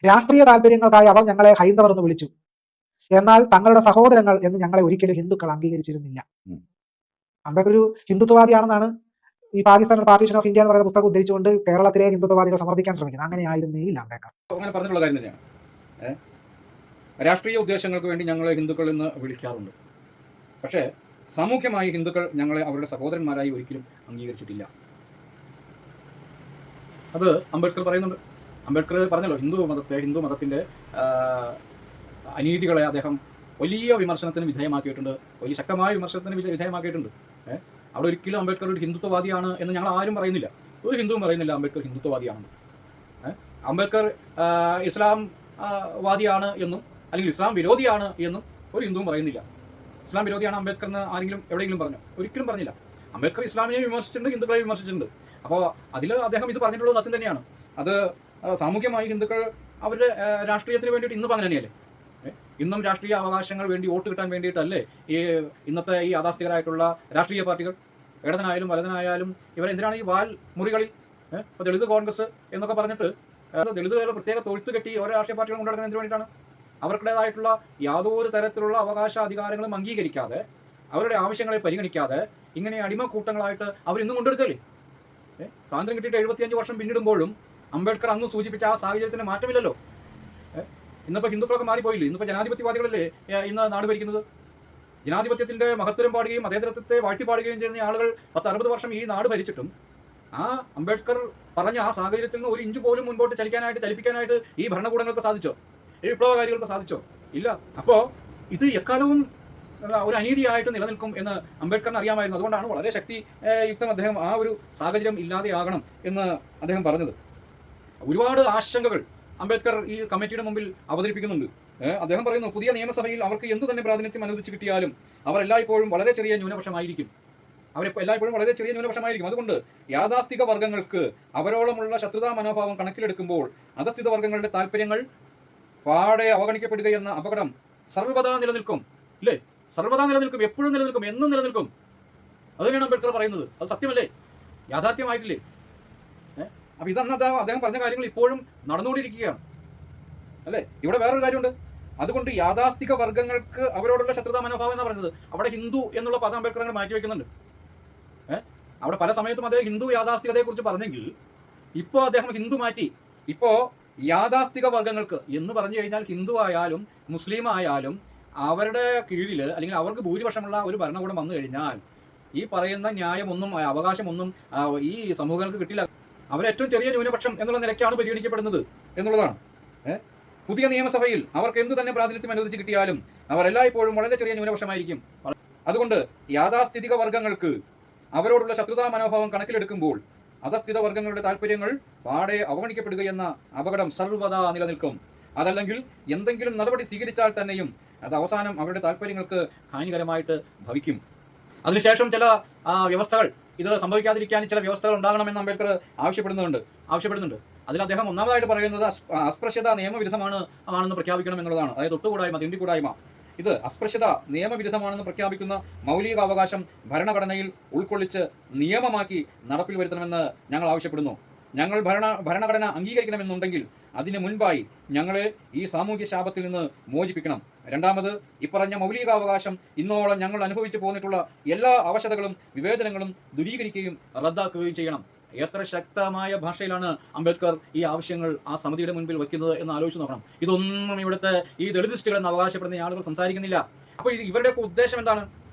രാഷ്ട്രീയ താല്പര്യങ്ങൾക്കായി അവർ ഞങ്ങളെ ഹൈന്ദവർ എന്ന് വിളിച്ചു. എന്നാൽ തങ്ങളുടെ സഹോദരങ്ങൾ എന്ന് ഞങ്ങളെ ഒരിക്കലും ഹിന്ദുക്കൾ അംഗീകരിച്ചിരുന്നില്ല. അംബേദ്കർ ഒരു ഹിന്ദുത്വവാദിയാണെന്നാണ് ഈ പാകിസ്ഥാൻ പാർട്ടീഷൻ ഓഫ് ഇന്ത്യ എന്ന് പറയുന്ന പുസ്തകം ഉദ്ധരിച്ചുകൊണ്ട് കേരളത്തിലെ ഹിന്ദുത്വവാദികൾ സമർത്ഥിക്കാൻ ശ്രമിക്കുന്നത്. അങ്ങനെയായിരുന്നേയില്ല അംബേദ്കർ. അങ്ങനെ പറഞ്ഞിട്ടുള്ള കാര്യം തന്നെയാണ്. രാഷ്ട്രീയ ഉദ്ദേശങ്ങൾക്ക് വേണ്ടി ഞങ്ങളെ ഹിന്ദുക്കൾ എന്ന് വിളിക്കാറുണ്ട്. പക്ഷേ സാമൂഹ്യമായി ഹിന്ദുക്കൾ ഞങ്ങളെ അവരുടെ സഹോദരന്മാരായി ഒരിക്കലും അംഗീകരിച്ചിട്ടില്ല. അത് അംബേദ്കർ പറയുന്നുണ്ട്. അംബേദ്കർ പറഞ്ഞല്ലോ, ഹിന്ദു മതത്തിൻ്റെ അനീതികളെ അദ്ദേഹം വലിയ വിമർശനത്തിന് വിധേയമാക്കിയിട്ടുണ്ട്, വലിയ ശക്തമായ വിമർശനത്തിന് വിധേയമാക്കിയിട്ടുണ്ട്. അവിടെ ഒരിക്കലും അംബേദ്കർ ഒരു ഹിന്ദുത്വവാദിയാണ് എന്ന് ഞങ്ങൾ ആരും പറയുന്നില്ല. ഒരു ഹിന്ദുവും പറയുന്നില്ല അംബേദ്കർ ഹിന്ദുത്വവാദിയാണെന്ന്. അംബേദ്കർ ഇസ്ലാം വാദിയാണ് എന്നും അല്ലെങ്കിൽ ഇസ്ലാം വിരോധിയാണ് എന്നും ഒരു ഹിന്ദുവും പറയുന്നില്ല. ഇസ്ലാം വിരോധിയാണ് അംബേദ്കർ എന്ന് ആരെങ്കിലും എവിടെയെങ്കിലും പറഞ്ഞു? ഒരിക്കലും പറഞ്ഞില്ല. അംബേദ്കർ ഇസ്ലാമിനെ വിമർശിച്ചിട്ടുണ്ട്, ഹിന്ദുക്കളെ വിമർശിച്ചിട്ടുണ്ട്. അപ്പോൾ അതിൽ അദ്ദേഹം ഇത് പറഞ്ഞിട്ടുള്ളത് സത്യം തന്നെയാണ്. അത് സാമൂഹ്യമായി ഹിന്ദുക്കൾ അവരുടെ രാഷ്ട്രീയത്തിന് വേണ്ടിയിട്ട് ഇന്നും അങ്ങനെ തന്നെയല്ലേ? ഇന്നും രാഷ്ട്രീയ അവകാശങ്ങൾ വേണ്ടി വോട്ട് കിട്ടാൻ വേണ്ടിയിട്ടല്ലേ ഈ ഇന്നത്തെ ഈ യാഥാസ്ഥികരായിട്ടുള്ള രാഷ്ട്രീയ പാർട്ടികൾ, ഇടതനായാലും വലതനായാലും ഇവരെന്തിനാണ് ഈ വാൽ മുറികളിൽ ഇപ്പോൾ ദളിത് കോൺഗ്രസ് എന്നൊക്കെ പറഞ്ഞിട്ട് ദളിതുകൾ പ്രത്യേക തൊഴുത്ത് കെട്ടി ഓരോ രാഷ്ട്രീയ പാർട്ടികളും കൊണ്ടുനടക്കുന്നത് എന്തിനു വേണ്ടിയിട്ടാണ്? അവർക്കുടേതായിട്ടുള്ള യാതൊരു തരത്തിലുള്ള അവകാശ അധികാരങ്ങളും അംഗീകരിക്കാതെ, അവരുടെ ആവശ്യങ്ങളെ പരിഗണിക്കാതെ ഇങ്ങനെ അടിമക്കൂട്ടങ്ങളായിട്ട് അവരിന്നും കൊണ്ടെടുക്കല്ലേ? സ്വാതന്ത്ര്യം കിട്ടിയിട്ട് 75 വർഷം പിന്നിടുമ്പോഴും അംബേദ്കർ അന്ന് സൂചിപ്പിച്ച ആ സാഹചര്യത്തിന് മാറ്റമില്ലല്ലോ. ഇന്നിപ്പോൾ ഹിന്ദുക്കളൊക്കെ മാറിപ്പോയില്ലേ? ഇന്നിപ്പോൾ ജനാധിപത്യവാദികളല്ലേ ഇന്ന് നാട് ഭരിക്കുന്നത്? ജനാധിപത്യത്തിന്റെ മഹത്വം പാടുകയും അതേതരത്തെ വാഴ്ത്തിപ്പാടുകയും ചെയ്യുന്ന ആളുകൾ 10-60 വർഷം ഈ നാട് ഭരിച്ചിട്ടും ആ അംബേദ്കർ പറഞ്ഞ ആ സാഹചര്യത്തിൽ നിന്ന് ഒരു ഇഞ്ച് പോലും മുൻപോട്ട് ചലിപ്പിക്കാനായിട്ട് ഈ ഭരണകൂടങ്ങൾക്ക് സാധിച്ചോ? ഈ വിപ്ലവകാരികൾക്ക് സാധിച്ചോ? ഇല്ല. അപ്പോൾ ഇത് എക്കാലവും ഒരു അനീതിയായിട്ട് നിലനിൽക്കും എന്ന് അംബേദ്കറിന് അറിയാമായിരുന്നു. അതുകൊണ്ടാണ് വളരെ ശക്തിയുക്തം അദ്ദേഹം ആ ഒരു സാഹചര്യം ഇല്ലാതെയാകണം എന്ന് അദ്ദേഹം പറഞ്ഞത്. ഒരുപാട് ആശങ്കകൾ അംബേദ്കർ ഈ കമ്മിറ്റിയുടെ മുമ്പിൽ അവതരിപ്പിക്കുന്നുണ്ട്. അദ്ദേഹം പറയുന്നു, പുതിയ നിയമസഭയിൽ അവർക്ക് എന്തു തന്നെ പ്രാതിനിധ്യം അനുവദിച്ച് കിട്ടിയാലും അവർ എല്ലായ്പ്പോഴും വളരെ ചെറിയ ന്യൂനപക്ഷമായിരിക്കും. അതുകൊണ്ട് യാഥാസ്ഥിക വർഗ്ഗങ്ങൾക്ക് അവരോളമുള്ള ശത്രുതാ മനോഭാവം കണക്കിലെടുക്കുമ്പോൾ അധസ്ഥിത വർഗ്ഗങ്ങളുടെ താല്പര്യങ്ങൾ പാടെ അവഗണിക്കപ്പെടുകയെന്ന അപകടം സർവ്വതാ നിലനിൽക്കും. ഇല്ലേ? സർവ്വതാ നിലനിൽക്കും, എപ്പോഴും നിലനിൽക്കും, എന്നും നിലനിൽക്കും. അത് തന്നെയാണ് അംബേദ്കർ പറയുന്നത്. അത് സത്യമല്ലേ? യാഥാർത്ഥ്യമായിട്ടില്ലേ? അപ്പൊ ഇതന്ന് അദ്ദേഹം പറഞ്ഞ കാര്യങ്ങൾ ഇപ്പോഴും നടന്നുകൊണ്ടിരിക്കുകയാണ് അല്ലേ? ഇവിടെ വേറൊരു കാര്യമുണ്ട്. അതുകൊണ്ട് യാഥാസ്ഥിക വർഗ്ഗങ്ങൾക്ക് അവരോടുള്ള ശത്രുതാ മനോഭാവം എന്നാണ് പറഞ്ഞത്. അവിടെ ഹിന്ദു എന്നുള്ള പദം അംബേദ്കർ അങ്ങനെ മാറ്റിവെക്കുന്നുണ്ട്. അവിടെ പല സമയത്തും അദ്ദേഹം ഹിന്ദു യാഥാസ്ഥികതയെ കുറിച്ച് പറഞ്ഞെങ്കിൽ ഇപ്പോൾ അദ്ദേഹം ഹിന്ദു മാറ്റി. ഇപ്പോ യാഥാസ്ഥിക വർഗ്ഗങ്ങൾക്ക് എന്ന് പറഞ്ഞു കഴിഞ്ഞാൽ ഹിന്ദു ആയാലും മുസ്ലിം ആയാലും അവരുടെ കീഴിൽ അല്ലെങ്കിൽ അവർക്ക് ഭൂരിപക്ഷമുള്ള ഒരു ഭരണകൂടം വന്നു കഴിഞ്ഞാൽ ഈ പറയുന്ന ന്യായമൊന്നും അവകാശമൊന്നും ഈ സമൂഹങ്ങൾക്ക് കിട്ടില്ല. അവരേറ്റവും ചെറിയ ന്യൂനപക്ഷം എന്നുള്ള നിലയ്ക്കാണ് പരിഗണിക്കപ്പെടുന്നത് എന്നുള്ളതാണ്. പുതിയ നിയമസഭയിൽ അവർക്ക് എന്ത് തന്നെ പ്രാതിനിധ്യം അനുവദിച്ച് കിട്ടിയാലും അവർ എല്ലായ്പ്പോഴും വളരെ ചെറിയ ന്യൂനപക്ഷമായിരിക്കും. അതുകൊണ്ട് യാഥാസ്ഥിതിക വർഗ്ഗങ്ങൾക്ക് അവരോടുള്ള ശത്രുതാ മനോഭാവം കണക്കിലെടുക്കുമ്പോൾ അധസ്ഥിത വർഗ്ഗങ്ങളുടെ താല്പര്യങ്ങൾ പാടെ അവഗണിക്കപ്പെടുകയെന്ന അപകടം സർവ്വതാ നിലനിൽക്കും. അതല്ലെങ്കിൽ എന്തെങ്കിലും നടപടി സ്വീകരിച്ചാൽ തന്നെയും അത് അവസാനം അവരുടെ താല്പര്യങ്ങൾക്ക് ഹാനികരമായിട്ട് ഭവിക്കും. അതിനുശേഷം ചില വ്യവസ്ഥകൾ, ഇത് സംഭവിക്കാതിരിക്കാൻ ചില വ്യവസ്ഥകൾ ഉണ്ടാകണമെന്ന് അംബേദ്കർ ആവശ്യപ്പെടുന്നുണ്ട്. അതിൽ അദ്ദേഹം ഒന്നാമതായിട്ട് പറയുന്നത് അസ്പൃശ്യത നിയമവിരുദ്ധമാണെന്ന് പ്രഖ്യാപിക്കണം എന്നുള്ളതാണ്. അതായത് തൊട്ടുകൂടായ്മ, തിണ്ടിക്കൂടായ്മ, ഇത് അസ്പൃശ്യത നിയമവിരുദ്ധമാണെന്ന് പ്രഖ്യാപിക്കുന്ന മൗലിക അവകാശം ഭരണഘടനയിൽ ഉൾക്കൊള്ളിച്ച് നിയമമാക്കി നടപ്പിൽ വരുത്തണമെന്ന് ഞങ്ങൾ ആവശ്യപ്പെടുന്നു. ഞങ്ങൾ ഭരണഘടന അംഗീകരിക്കണമെന്നുണ്ടെങ്കിൽ അതിന് മുൻപായി ഞങ്ങളെ ഈ സാമൂഹ്യ ശാപത്തിൽ നിന്ന് മോചിപ്പിക്കണം. രണ്ടാമത്, ഇപ്പറഞ്ഞ മൗലികാവകാശം ഇന്നോളം ഞങ്ങൾ അനുഭവിച്ചു പോന്നിട്ടുള്ള എല്ലാ അവശതകളും വിവേചനങ്ങളും ദൂരീകരിക്കുകയും റദ്ദാക്കുകയും ചെയ്യണം. എത്ര ശക്തമായ ഭാഷയിലാണ് അംബേദ്കർ ഈ ആവശ്യങ്ങൾ ആ സമിതിയുടെ മുൻപിൽ വയ്ക്കുന്നത് എന്ന് ആലോചിച്ച് നോക്കണം. ഇതൊന്നും ഇവിടുത്തെ ഈ ദളിതിസ്റ്റുകൾ എന്ന് അവകാശപ്പെടുന്ന ആളുകൾ സംസാരിക്കുന്നില്ല. അപ്പോൾ ഇവരുടെയൊക്കെ ഉദ്ദേശം എന്താണ്?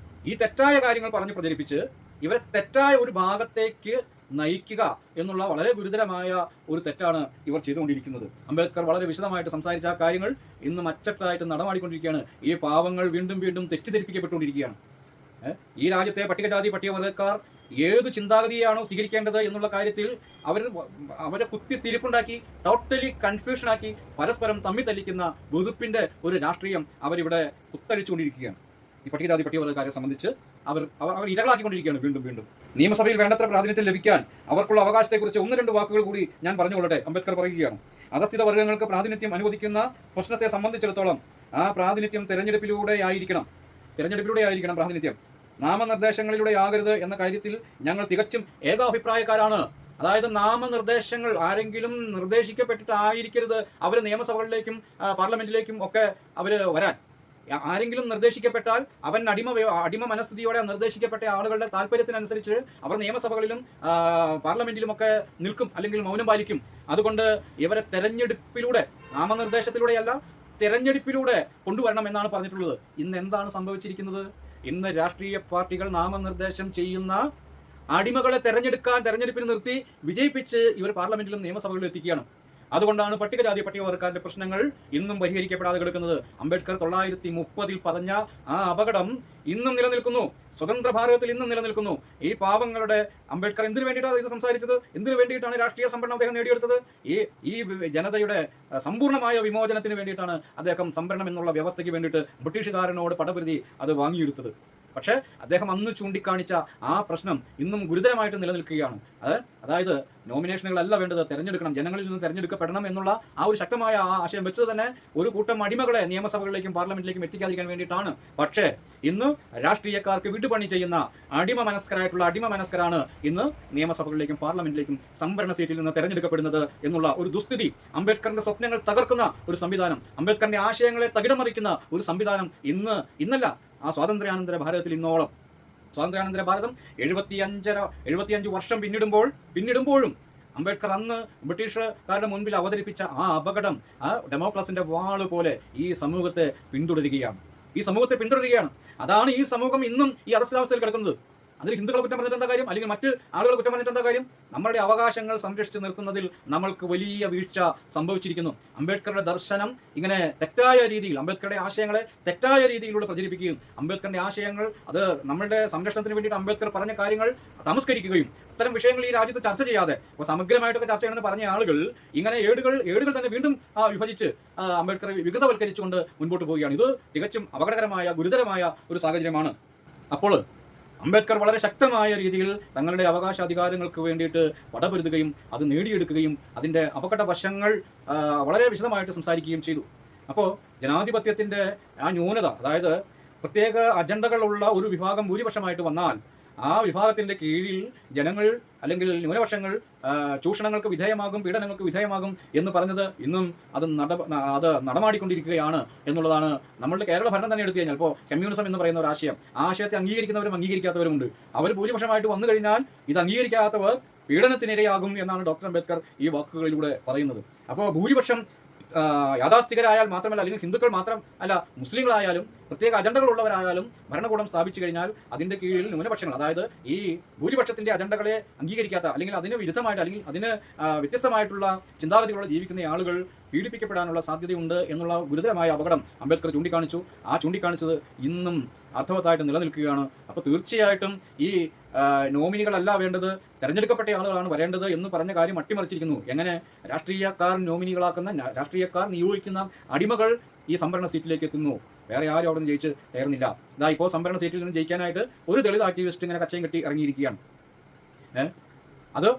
ഈ തെറ്റായ കാര്യങ്ങൾ പറഞ്ഞ് പ്രചരിപ്പിച്ച് ഇവരെ തെറ്റായ ഒരു ഭാഗത്തേക്ക് നയിക്കുക എന്നുള്ള വളരെ ഗുരുതരമായ ഒരു തെറ്റാണ് ഇവർ ചെയ്തുകൊണ്ടിരിക്കുന്നത്. അംബേദ്കർ വളരെ വിശദമായിട്ട് സംസാരിച്ച ആ കാര്യങ്ങൾ ഇന്ന് അച്ചട്ടായിട്ട് നടമാടിക്കൊണ്ടിരിക്കുകയാണ്. ഈ പാവങ്ങൾ വീണ്ടും വീണ്ടും തെറ്റിദ്ധരിപ്പിക്കപ്പെട്ടുകൊണ്ടിരിക്കുകയാണ്. ഈ രാജ്യത്തെ പട്ടികജാതി പട്ടികവർഗ്ഗക്കാർ ഏത് ചിന്താഗതിയാണോ സ്വീകരിക്കേണ്ടത് എന്നുള്ള കാര്യത്തിൽ അവരെ കുത്തിത്തിരിപ്പുണ്ടാക്കി ടോട്ടലി കൺഫ്യൂഷനാക്കി പരസ്പരം തമ്മിൽ തല്ലിക്കുന്ന വെറുപ്പിന്റെ ഒരു രാഷ്ട്രീയം അവരിവിടെ കുത്തഴിച്ചുകൊണ്ടിരിക്കുകയാണ്. ഈ പട്ടികജാതി പട്ടികവർഗ്ഗക്കാരെ സംബന്ധിച്ച് അവർ ഇരകളാക്കിക്കൊണ്ടിരിക്കുകയാണ് വീണ്ടും വീണ്ടും. നിയമസഭയിൽ വേണ്ടത്ര പ്രാതിനിധ്യം ലഭിക്കാൻ അവർക്കുള്ള അവകാശത്തെക്കുറിച്ച് 1-2 വാക്കുകൾ കൂടി ഞാൻ പറഞ്ഞുകൊള്ളട്ടെ. അംബേദ്കർ പറയുകയാണ്, അധസ്ഥിത വർഗ്ഗങ്ങൾക്ക് പ്രാതിനിധ്യം അനുവദിക്കുന്ന പ്രശ്നത്തെ സംബന്ധിച്ചിടത്തോളം ആ പ്രാതിനിധ്യം തെരഞ്ഞെടുപ്പിലൂടെ ആയിരിക്കണം പ്രാതിനിധ്യം. നാമനിർദ്ദേശങ്ങളിലൂടെ ആകരുത് എന്ന കാര്യത്തിൽ ഞങ്ങൾ തികച്ചും ഏകാഭിപ്രായക്കാരാണ്. അതായത് നാമനിർദ്ദേശങ്ങൾ ആരെങ്കിലും നിർദ്ദേശിക്കപ്പെട്ടിട്ടായിരിക്കരുത് അവർ നിയമസഭകളിലേക്കും പാർലമെന്റിലേക്കും ഒക്കെ അവർ വരാൻ. ആരെങ്കിലും നിർദ്ദേശിക്കപ്പെട്ടാൽ അവൻ അടിമ മനസ്ഥിതിയോടെ നിർദ്ദേശിക്കപ്പെട്ട ആളുകളുടെ താല്പര്യത്തിനനുസരിച്ച് അവർ നിയമസഭകളിലും പാർലമെന്റിലുമൊക്കെ നിൽക്കും, അല്ലെങ്കിൽ മൗനം പാലിക്കും. അതുകൊണ്ട് ഇവരെ തെരഞ്ഞെടുപ്പിലൂടെ, നാമനിർദ്ദേശത്തിലൂടെയല്ല തെരഞ്ഞെടുപ്പിലൂടെ കൊണ്ടുവരണം എന്നാണ് പറഞ്ഞിട്ടുള്ളത്. ഇന്ന് എന്താണ് സംഭവിച്ചിരിക്കുന്നത്? ഇന്ന് രാഷ്ട്രീയ പാർട്ടികൾ നാമനിർദ്ദേശം ചെയ്യുന്ന അടിമകളെ തെരഞ്ഞെടുപ്പിന് നിർത്തി വിജയിപ്പിച്ച് ഇവർ പാർലമെന്റിലും നിയമസഭകളിലും എത്തിക്കുകയാണ്. അതുകൊണ്ടാണ് പട്ടികജാതി പട്ടികവർഗക്കാരുടെ പ്രശ്നങ്ങൾ ഇന്നും പരിഹരിക്കപ്പെടാതെ കിടക്കുന്നത്. അംബേദ്കർ 1930 പറഞ്ഞ ആ അപകടം ഇന്നും നിലനിൽക്കുന്നു, സ്വതന്ത്ര ഭാരതത്തിൽ ഇന്നും നിലനിൽക്കുന്നു. ഈ പാവങ്ങളുടെ അംബേദ്കർ എന്തിനു വേണ്ടിയിട്ടാണ് ഇത് സംസാരിച്ചത്? എന്തിനു വേണ്ടിയിട്ടാണ് രാഷ്ട്രീയ സംവരണം അദ്ദേഹം നേടിയെടുത്തത്? ഈ ജനതയുടെ സമ്പൂർണ്ണമായ വിമോചനത്തിന് വേണ്ടിയിട്ടാണ് അദ്ദേഹം സംവരണം എന്നുള്ള വ്യവസ്ഥയ്ക്ക് വേണ്ടിയിട്ട് ബ്രിട്ടീഷുകാരനോട് പടപൊരുതി അത് വാങ്ങിയെടുത്തത്. പക്ഷേ അദ്ദേഹം അന്ന് ചൂണ്ടിക്കാണിച്ച ആ പ്രശ്നം ഇന്നും ഗുരുതരമായിട്ട് നിലനിൽക്കുകയാണ്. അതായത് നോമിനേഷനുകളല്ല വേണ്ടത്, തെരഞ്ഞെടുക്കണം, ജനങ്ങളിൽ നിന്ന് തെരഞ്ഞെടുക്കപ്പെടണം എന്നുള്ള ആ ഒരു ശക്തമായ ആ ആശയം വെച്ച് തന്നെ ഒരു കൂട്ടം അടിമകളെ നിയമസഭകളിലേക്കും പാർലമെന്റിലേക്കും എത്തിക്കാതിരിക്കാൻ വേണ്ടിയിട്ടാണ്. പക്ഷേ ഇന്ന് രാഷ്ട്രീയക്കാർക്ക് വിടുപണി ചെയ്യുന്ന അടിമ മനസ്കരാണ് ഇന്ന് നിയമസഭകളിലേക്കും പാർലമെന്റിലേക്കും സംവരണ സീറ്റിൽ നിന്ന് തെരഞ്ഞെടുക്കപ്പെടുന്നത് എന്നുള്ള ഒരു ദുസ്ഥിതി, അംബേദ്കറിന്റെ സ്വപ്നങ്ങൾ തകർക്കുന്ന ഒരു സംവിധാനം, അംബേദ്കറിന്റെ ആശയങ്ങളെ തകിടമറിക്കുന്ന ഒരു സംവിധാനം ഇന്നല്ല, ആ സ്വാതന്ത്ര്യാനന്തര ഭാരതത്തിൽ ഇന്നോളം, സ്വാതന്ത്ര്യാനന്തര ഭാരതം 75 വർഷം പിന്നിടുമ്പോഴും അംബേദ്കർ അന്ന് ബ്രിട്ടീഷുകാരുടെ മുൻപിൽ അവതരിപ്പിച്ച ആ അപകടം ആ ഡെമോക്രസിന്റെ വാള് പോലെ ഈ സമൂഹത്തെ പിന്തുടരുകയാണ്. അതാണ് ഈ സമൂഹം ഇന്നും ഈ അറസ്റ്റാവസ്ഥയിൽ കിടക്കുന്നത്. അതിൽ ഹിന്ദുക്കളെ കുറ്റം പറഞ്ഞിട്ട് എന്താ കാര്യം, അല്ലെങ്കിൽ മറ്റ് ആളുകളെ കുറ്റം പറഞ്ഞിട്ട് എന്താ കാര്യം? നമ്മളുടെ അവകാശങ്ങൾ സംരക്ഷിച്ച് നിർത്തുന്നതിൽ നമ്മൾക്ക് വലിയ വീഴ്ച സംഭവിച്ചിരിക്കുന്നു. അംബേദ്കറുടെ ദർശനം ഇങ്ങനെ തെറ്റായ രീതിയിൽ, അംബേദ്കറുടെ ആശയങ്ങളെ തെറ്റായ രീതിയിലൂടെ പ്രചരിപ്പിക്കുകയും അംബേദ്കറിന്റെ ആശയങ്ങൾ അത് നമ്മളുടെ സംരക്ഷണത്തിന് വേണ്ടിയിട്ട് അംബേദ്കർ പറഞ്ഞ കാര്യങ്ങൾ തമസ്കരിക്കുകയും അത്തരം വിഷയങ്ങൾ ഈ രാജ്യത്ത് ചർച്ച ചെയ്യാതെ, അപ്പോൾ സമഗ്രമായിട്ടൊക്കെ ചർച്ച ചെയ്യണമെന്ന് പറഞ്ഞ ആളുകൾ ഇങ്ങനെ ഏടുകൾ തന്നെ വീണ്ടും വിഭജിച്ച് അംബേദ്കറെ വികൃതവൽക്കരിച്ചുകൊണ്ട് മുൻപോട്ട് പോവുകയാണ്. ഇത് തികച്ചും അപകടകരമായ ഗുരുതരമായ ഒരു സാഹചര്യമാണ്. അപ്പോൾ അംബേദ്കർ വളരെ ശക്തമായ രീതിയിൽ തങ്ങളുടെ അവകാശാധികാരങ്ങൾക്ക് വേണ്ടിയിട്ട് പടപൊരുതുകയും അത് നേടിയെടുക്കുകയും അതിൻ്റെ അപകട വശങ്ങൾ വളരെ വിശദമായിട്ട് സംസാരിക്കുകയും ചെയ്തു. അപ്പോൾ ജനാധിപത്യത്തിൻ്റെ ആ ന്യൂനത, അതായത് പ്രത്യേക അജണ്ടകളുള്ള ഒരു വിഭാഗം ഭൂരിപക്ഷമായിട്ട് വന്നാൽ ആ വിഭാഗത്തിൻ്റെ കീഴിൽ ജനങ്ങൾ അല്ലെങ്കിൽ ന്യൂനപക്ഷങ്ങൾ ചൂഷണങ്ങൾക്ക് വിധേയമാകും, പീഡനങ്ങൾക്ക് വിധേയമാകും എന്ന് പറഞ്ഞത് ഇന്നും അത് നടമാടിക്കൊണ്ടിരിക്കുകയാണ് എന്നുള്ളതാണ്. നമ്മളുടെ കേരള ഭരണം തന്നെ എടുത്തു കഴിഞ്ഞാൽ ഇപ്പോൾ കമ്മ്യൂണിസം എന്ന് പറയുന്ന ഒരു ആശയം, ആ ആശയത്തെ അംഗീകരിക്കുന്നവരും അംഗീകരിക്കാത്തവരുമുണ്ട്. അവർ ഭൂരിപക്ഷമായിട്ട് വന്നു കഴിഞ്ഞാൽ ഇത് അംഗീകരിക്കാത്തവർ പീഡനത്തിനിരയാകും എന്നാണ് ഡോക്ടർ അംബേദ്കർ ഈ വാക്കുകളിലൂടെ പറയുന്നത്. അപ്പോൾ ഭൂരിപക്ഷം യാഥാസ്ഥികരായാൽ മാത്രമല്ല, അല്ലെങ്കിൽ ഹിന്ദുക്കൾ മാത്രം അല്ല, മുസ്ലിങ്ങളായാലും പ്രത്യേക അജണ്ടകളുള്ളവരായാലും ഭരണകൂടം സ്ഥാപിച്ചു കഴിഞ്ഞാൽ അതിൻ്റെ കീഴിൽ ന്യൂനപക്ഷങ്ങൾ, അതായത് ഈ ഭൂരിപക്ഷത്തിൻ്റെ അജണ്ടകളെ അംഗീകരിക്കാത്ത, അല്ലെങ്കിൽ അതിന് വിരുദ്ധമായിട്ട്, അല്ലെങ്കിൽ അതിന് വ്യത്യസ്തമായിട്ടുള്ള ചിന്താഗതികളോടെ ജീവിക്കുന്ന ആളുകൾ പീഡിപ്പിക്കപ്പെടാനുള്ള സാധ്യതയുണ്ട് എന്നുള്ള ഗുരുതരമായ അപകടം അംബേദ്കർ ചൂണ്ടിക്കാണിച്ചു. ആ ചൂണ്ടിക്കാണിച്ചത് ഇന്നും അർത്ഥവത്തായിട്ട് നിലനിൽക്കുകയാണ്. അപ്പോൾ തീർച്ചയായിട്ടും ഈ നോമിനികളല്ല വേണ്ടത്, തെരഞ്ഞെടുക്കപ്പെട്ട ആളുകളാണ് വരേണ്ടത് എന്ന് പറഞ്ഞ കാര്യം അട്ടിമറിച്ചിരിക്കുന്നു. എങ്ങനെ? രാഷ്ട്രീയക്കാർ നിയോഗിക്കുന്ന അടിമകൾ ഈ സംവരണ സീറ്റിലേക്ക് എത്തുന്നു. വേറെ ആരും അവിടെ നിന്ന് ജയിച്ച് കയറുന്നില്ല. ഇതാ ഇപ്പോൾ സംവരണ സീറ്റിൽ നിന്ന് ജയിക്കാനായിട്ട് ഒരു ദളിത് ആക്ടിവിസ്റ്റ് ഇങ്ങനെ കച്ചയും കെട്ടി ഇറങ്ങിയിരിക്കുകയാണ്. അത്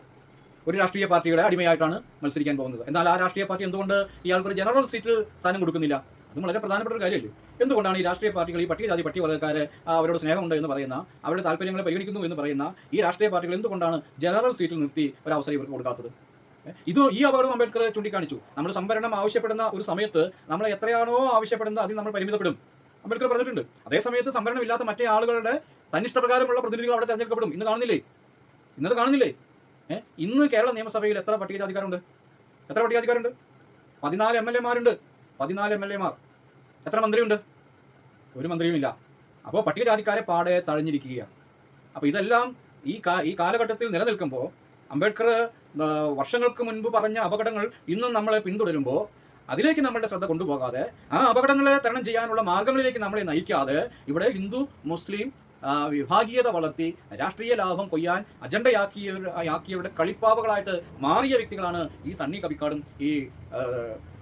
ഒരു രാഷ്ട്രീയ പാർട്ടിയുടെ അടിമയായിട്ടാണ് മത്സരിക്കാൻ പോകുന്നത്. എന്നാൽ ആ രാഷ്ട്രീയ പാർട്ടി എന്തുകൊണ്ട് ഇയാൾക്കൊരു ജനറൽ സീറ്റിൽ സ്ഥാനം കൊടുക്കുന്നില്ല? അതും വളരെ പ്രധാനപ്പെട്ട ഒരു കാര്യമല്ലേ. എന്തുകൊണ്ടാണ് ഈ രാഷ്ട്രീയ പാർട്ടികൾ, ഈ പട്ടികജാതി പട്ടികവർഗ്ഗക്കാരെ അവരോട് സ്നേഹമുണ്ട് എന്ന് പറയുന്ന, അവരുടെ താല്പര്യങ്ങളെ പരിഗണിക്കുന്നു എന്ന് പറയുന്ന ഈ രാഷ്ട്രീയ പാർട്ടികൾ എന്തുകൊണ്ടാണ് ജനറൽ സീറ്റിൽ നിർത്തി ഒരു അവസരം ഇവർക്ക് കൊടുക്കാത്തത്? ഈ അപകടം അംബേദ്കർ ചൂണ്ടിക്കാണിച്ചു. നമ്മൾ സംവരണം ആവശ്യപ്പെടുന്ന ഒരു സമയത്ത് നമ്മൾ എത്രയാണോ ആവശ്യപ്പെടുന്നത് അതിൽ നമ്മൾ പരിമിതപ്പെടും, അംബേദ്കർ പറഞ്ഞിട്ടുണ്ട്. അതേസമയത്ത് സംവരണമില്ലാത്ത മറ്റേ ആളുകളുടെ തന്നിഷ്ടപ്രകാരമുള്ള പ്രതിനിധികൾ അവിടെ തെരഞ്ഞെടുക്കപ്പെടും. ഇന്നത് കാണുന്നില്ലേ? ഇന്ന് കേരള നിയമസഭയിൽ എത്ര പട്ടികജാതിക്കാരുണ്ട്? 14 MLA-മാരുണ്ട്. 14 MLA-മാർ. എത്ര മന്ത്രിയുണ്ട്? ഒരു മന്ത്രിയുമില്ല. അപ്പോൾ പട്ടികജാതിക്കാരെ പാടെ തഴഞ്ഞിരിക്കുകയാണ്. അപ്പോൾ ഇതെല്ലാം ഈ കാലഘട്ടത്തിൽ നിലനിൽക്കുമ്പോൾ അംബേദ്കർ വർഷങ്ങൾക്ക് മുൻപ് പറഞ്ഞ അപകടങ്ങൾ ഇന്നും നമ്മളെ പിന്തുടരുമ്പോൾ അതിലേക്ക് നമ്മളുടെ ശ്രദ്ധ കൊണ്ടുപോകാതെ, ആ അപകടങ്ങളെ തരണം ചെയ്യാനുള്ള മാർഗങ്ങളിലേക്ക് നമ്മളെ നയിക്കാതെ, ഇവിടെ ഹിന്ദു മുസ്ലിം വിഭാഗീയത വളർത്തി രാഷ്ട്രീയ ലാഭം കൊയ്യാൻ അജണ്ടയാക്കിയവരുടെ കളിപ്പാവകളായിട്ട് മാറിയ വ്യക്തികളാണ് ഈ സണ്ണി കബിക്കാടും ഈ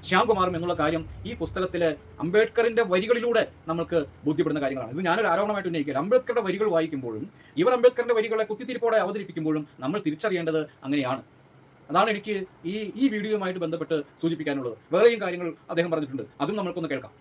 ശ്യാംകുമാറും എന്നുള്ള കാര്യം ഈ പുസ്തകത്തിലെ അംബേദ്കറിന്റെ വരികളിലൂടെ നമുക്ക് ബോധ്യപ്പെടുന്ന കാര്യങ്ങളാണ്. ഇത് ഞാനൊരു ആരോപണമായിട്ട് ഉന്നയിക്കില്ല. അംബേദ്കറുടെ വരികൾ വായിക്കുമ്പോഴും ഇവർ അംബേദ്കറിന്റെ വരികളെ കുത്തിത്തിരിപ്പോടെ അവതരിപ്പിക്കുമ്പോഴും നമ്മൾ തിരിച്ചറിയേണ്ടത് അങ്ങനെയാണ്. അതാണ് എനിക്ക് ഈ വീഡിയോയുമായിട്ട് ബന്ധപ്പെട്ട് സൂചിപ്പിക്കാനുള്ളത്. വേറെയും കാര്യങ്ങൾ അദ്ദേഹം പറഞ്ഞിട്ടുണ്ട്, അതും നമ്മൾക്കൊന്ന് കേൾക്കാം.